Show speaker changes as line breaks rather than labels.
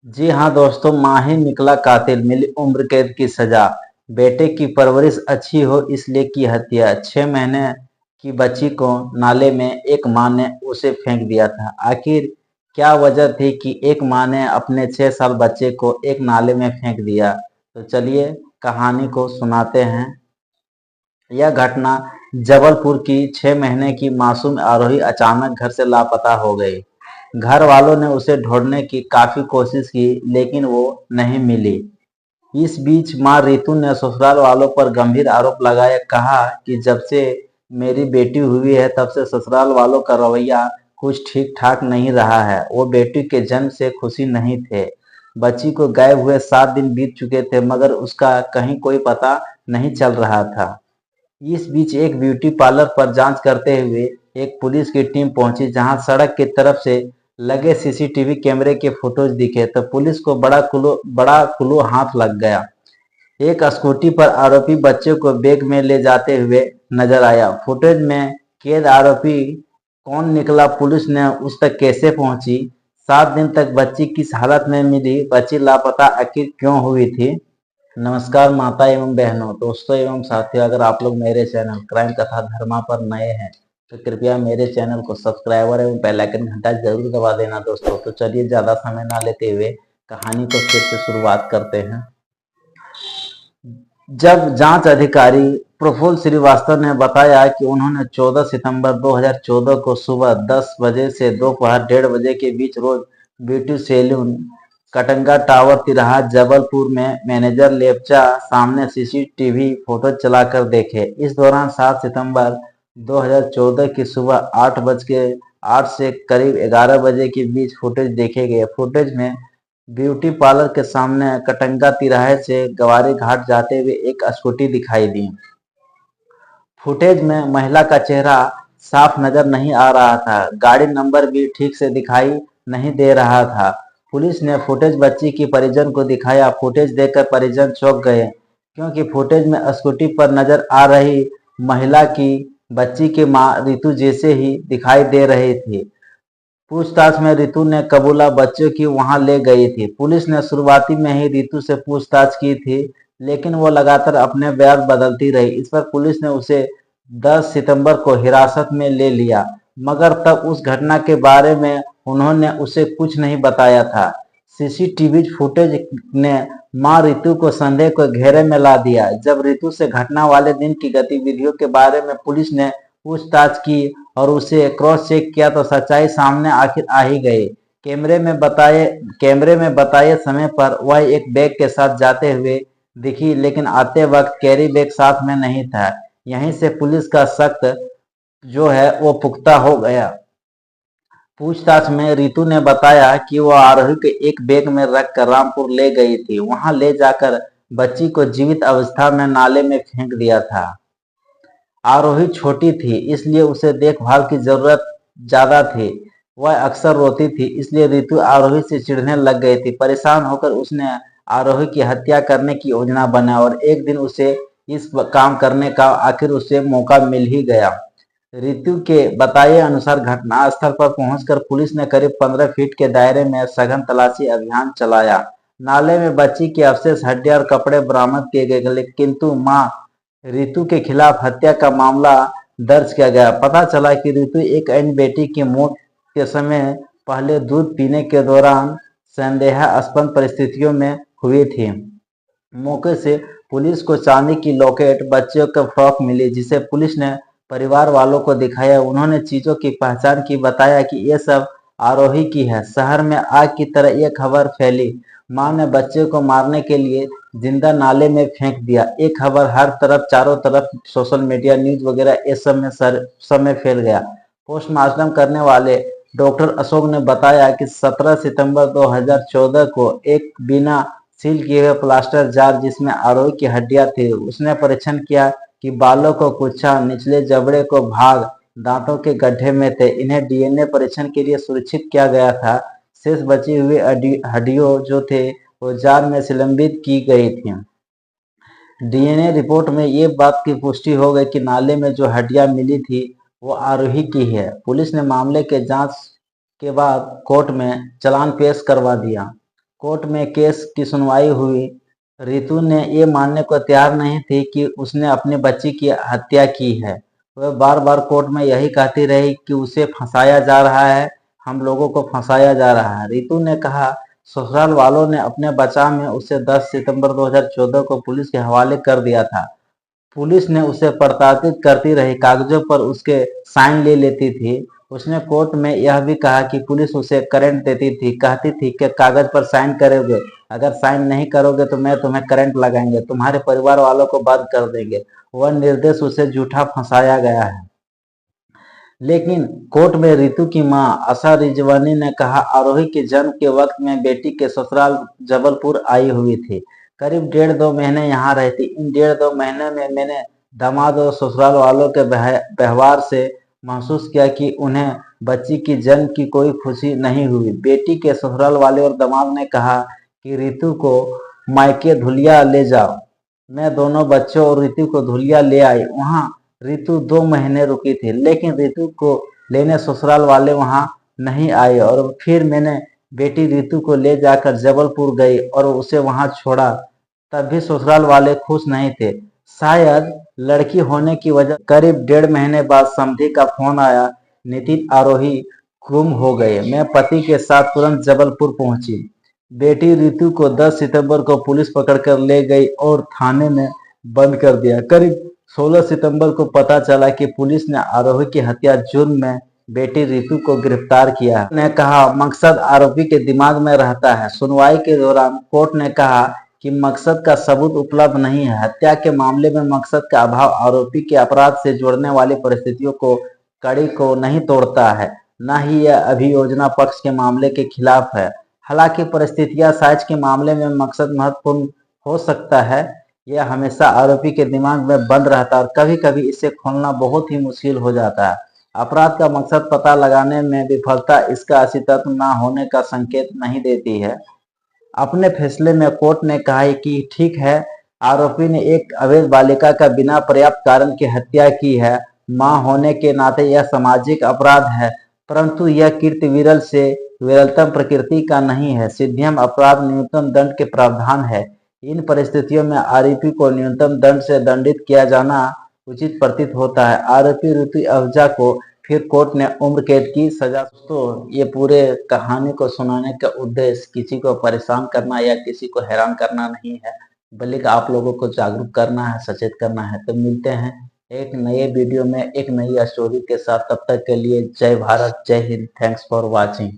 जी हाँ दोस्तों, माही निकला कातिल, मिली उम्र कैद की सजा। बेटे की परवरिश अच्छी हो इसलिए की हत्या। 6 महीने की बच्ची को नाले में एक मां ने उसे फेंक दिया था। आखिर क्या वजह थी कि एक मां ने अपने 6 साल बच्चे को एक नाले में फेंक दिया? तो चलिए कहानी को सुनाते हैं। यह घटना जबलपुर की 6 महीने की मासूम आरोही अचानक घर से लापता हो गई। घर वालों ने उसे ढूंढने की काफी कोशिश की लेकिन वो नहीं मिली। इस बीच मां रितु ने ससुराल वालों पर गंभीर आरोप लगाया। कहा कि जब से मेरी बेटी हुई है तब से ससुराल वालों का रवैया कुछ ठीक ठाक नहीं रहा है। वो बेटी के जन्म से खुशी नहीं थे। बच्ची को गायब हुए 7 दिन बीत चुके थे मगर उसका कहीं कोई पता नहीं चल रहा था। इस बीच एक ब्यूटी पार्लर पर जांच करते हुए एक पुलिस की टीम पहुंची, जहां सड़क की तरफ से लगे सीसीटीवी कैमरे के फुटेज दिखे तो पुलिस को बड़ा कुलो हाथ लग गया। एक स्कूटी पर आरोपी बच्चे को बैग में ले जाते हुए नजर आया। फुटेज में कैद आरोपी कौन निकला, पुलिस ने उस तक कैसे पहुंची, 7 दिन तक बच्ची किस हालत में मिली, बच्ची लापता आखिर क्यों हुई थी। नमस्कार माता एवं बहनों, दोस्तों एवं साथियों, अगर आप लोग मेरे चैनल क्राइम कथा धर्मा पर नए हैं तो कृपया मेरे चैनल को सब्सक्राइबर एवं बेल आइकन घंटा जरूर दबा देना दोस्तों। तो चलिए ज़्यादा समय ना लेते हुए कहानी को फिर से शुरुआत करते हैं। जब जांच अधिकारी प्रफुल्ल श्रीवास्तव ने बताया कि उन्होंने 14 सितंबर 2014 को सुबह 10 बजे से दोपहर 1:30 बजे के बीच रोज ब्यूटी सैलून कटंगा टावर तिराहा जबलपुर में मैनेजर लेपचा सामने सीसीटीवी फोटो चलाकर देखे। इस दौरान 7 सितंबर 2014 की सुबह 8:08 से करीब 11 बजे के बीच फुटेज देखे गए। फुटेज में ब्यूटी पार्लर के सामने कटंगा तिराहे से गवारी घाट जाते हुए एक स्कूटी दिखाई दी। फुटेज में महिला का चेहरा साफ नजर नहीं आ रहा था। गाड़ी नंबर भी ठीक से दिखाई नहीं दे रहा था। पुलिस ने फुटेज बच्ची की परिजन को दिखाया। फुटेज देखकर परिजन चौंक गए क्योंकि फुटेज में स्कूटी पर नजर आ रही महिला की बच्ची की मां रितु जैसे ही दिखाई दे रही थी। पूछताछ में रितु ने कबूला बच्चों की वहां ले गई थी। पुलिस ने शुरुआती में ही रितु से पूछताछ की थी लेकिन वो लगातार अपने बयान बदलती रही। इस पर पुलिस ने उसे 10 सितंबर को हिरासत में ले लिया मगर तब उस घटना के बारे में उन्होंने उसे कुछ नहीं बताया था। सीसीटीवी फुटेज ने मां रितु को संदेह के घेरे में ला दिया। जब रितु से घटना वाले दिन की गतिविधियों के बारे में पुलिस ने पूछताछ की और उसे क्रॉस चेक किया तो सच्चाई सामने आखिर आ ही गई। कैमरे में बताए समय पर वह एक बैग के साथ जाते हुए दिखी लेकिन आते वक्त कैरी बैग साथ में नहीं था। यहीं से पुलिस का शक जो है वो पुख्ता हो गया। पूछताछ में रितु ने बताया कि वो आरोही के एक बैग में रखकर रामपुर ले गई थी। वहां ले जाकर बच्ची को जीवित अवस्था में नाले में फेंक दिया था। आरोही छोटी थी इसलिए उसे देखभाल की जरूरत ज्यादा थी। वह अक्सर रोती थी इसलिए रितु आरोही से चिढ़ने लग गई थी। परेशान होकर उसने आरोही की हत्या करने की योजना बनाई और एक दिन उसे इस काम करने का आखिर उसे मौका मिल ही गया। रितु के बताए अनुसार घटना स्थल पर पहुंचकर पुलिस ने करीब 15 फीट के दायरे में सघन तलाशी अभियान चलाया। नाले में बच्ची के अवशेष, हड्डियां और कपड़े बरामद किए गए किंतु मां रितु के खिलाफ हत्या का मामला दर्ज किया गया। पता चला कि रितु एक अन्य बेटी की मौत के समय पहले दूध पीने के दौरान संदेहास्पद परिस्थितियों में हुई थी। मौके से पुलिस को चांदी की लॉकेट, बच्चों का फ्रॉक मिली जिसे पुलिस ने परिवार वालों को दिखाया। उन्होंने चीजों की पहचान की, बताया कि ये सब आरोही की है। शहर में आग की तरह ये खबर फैली। मां ने बच्चे को मारने के लिए जिंदा नाले में फेंक दिया। ये खबर हर तरफ, चारों तरफ, सोशल मीडिया, न्यूज वगैरह ये सब में फैल गया। पोस्टमार्टम करने वाले डॉक्टर अशोक ने बताया कि 17 सितंबर 2014 को एक बिना सील किए हुए प्लास्टर जार जिसमें आरोही की हड्डियां थी, उसने परीक्षण किया कि बालों को कुच्छा, निचले जबड़े को भाग, दांतों के गड्ढे में थे। इन्हें डीएनए परीक्षण के लिए सुरक्षित किया गया था। शेष बची हुई हड्डियों जो थे वो जार में संलग्नित की गई थी। डीएनए रिपोर्ट में ये बात की पुष्टि हो गई कि नाले में जो हड्डियां मिली थी वो आरोही की है। पुलिस ने मामले के जांच के बाद कोर्ट में चालान पेश करवा दिया। कोर्ट में केस की सुनवाई हुई। रितु ने ये मानने को तैयार नहीं थी कि उसने अपनी बच्ची की हत्या की है। वह बार बार कोर्ट में यही कहती रही कि उसे फंसाया जा रहा है, हम लोगों को फंसाया जा रहा है। रितु ने कहा ससुराल वालों ने अपने बचाव में उसे 10 सितंबर 2014 को पुलिस के हवाले कर दिया था। पुलिस ने उसे प्रताड़ित करती रही, कागजों पर उसके साइन ले लेती थी। उसने कोर्ट में यह भी कहा कि पुलिस उसे करंट देती थी, कहती थी कि कागज पर साइन करोगे, अगर साइन नहीं करोगे तो मैं तुम्हें करंट लगाएंगे, तुम्हारे परिवार वालों को बंद कर देंगे। वह निर्देश उसे झूठा फंसाया गया है। लेकिन कोर्ट में रितु की मां आशा रिजवानी ने कहा आरोही के जन्म के वक्त में बेटी के ससुराल जबलपुर आई हुई थी। करीब 1.5-2 महीने यहाँ रहती। इन 1.5-2 महीने में मैंने दामाद और ससुराल वालों के व्यवहार से महसूस किया कि उन्हें बच्ची की जन्म की कोई खुशी नहीं हुई। बेटी के ससुराल वाले और दामाद ने कहा कि रितु को मायके धुलिया ले जाओ। मैं दोनों बच्चों और रितु को धुलिया ले आई। वहाँ रितु 2 महीने रुकी थी, लेकिन रितु को लेने ससुराल वाले वहां नहीं आए और फिर मैंने बेटी रितु को ले जाकर जबलपुर गई और उसे वहां छोड़ा। तब भी ससुराल वाले खुश नहीं थे, शायद लड़की होने की वजह। करीब 1.5 महीने बाद समधी का फोन आया, नितिन आरोही गुम हो गए। मैं पति के साथ तुरंत जबलपुर पहुंची। बेटी रितु को 10 सितंबर को पुलिस पकड़कर ले गई और थाने में बंद कर दिया। करीब 16 सितंबर को पता चला कि पुलिस ने आरोही की हत्या जुर्म में बेटी रितु को गिरफ्तार किया ने कहा मकसद आरोपी के दिमाग में रहता है। सुनवाई के दौरान कोर्ट ने कहा कि मकसद का सबूत उपलब्ध नहीं है। हत्या के मामले में मकसद का अभाव आरोपी के अपराध से जोड़ने वाली परिस्थितियों को कड़ी को नहीं तोड़ता है, न ही यह अभियोजना पक्ष के मामले के खिलाफ है। हालांकि परिस्थितियां साज के मामले में मकसद महत्वपूर्ण हो सकता है, यह हमेशा आरोपी के दिमाग में बंद रहता है और कभी कभी इसे खोलना बहुत ही मुश्किल हो जाता है। अपराध का मकसद पता लगाने में विफलता इसका अस्तित्व न होने का संकेत नहीं देती है। अपने फैसले में कोर्ट ने कहा है कि ठीक है, आरोपी ने एक अवैध बालिका का बिना पर्याप्त कारण की हत्या की है। मां होने के नाते यह सामाजिक अपराध है, परंतु यह कृत्य विरल से विरलतम प्रकृति का नहीं है। सिद्धियम अपराध न्यूनतम दंड के प्रावधान है। इन परिस्थितियों में आरोपी को न्यूनतम दंड से दंडित किया जाना उचित प्रतीत होता है। आरोपी ऋतु अहूजा को फिर कोर्ट ने उम्र कैद की सजा। तो ये पूरे कहानी को सुनाने का उद्देश्य किसी को परेशान करना या किसी को हैरान करना नहीं है, बल्कि आप लोगों को जागरूक करना है, सचेत करना है। तो मिलते हैं एक नए वीडियो में एक नई स्टोरी के साथ। तब तक के लिए जय भारत, जय हिंद। Thanks for watching.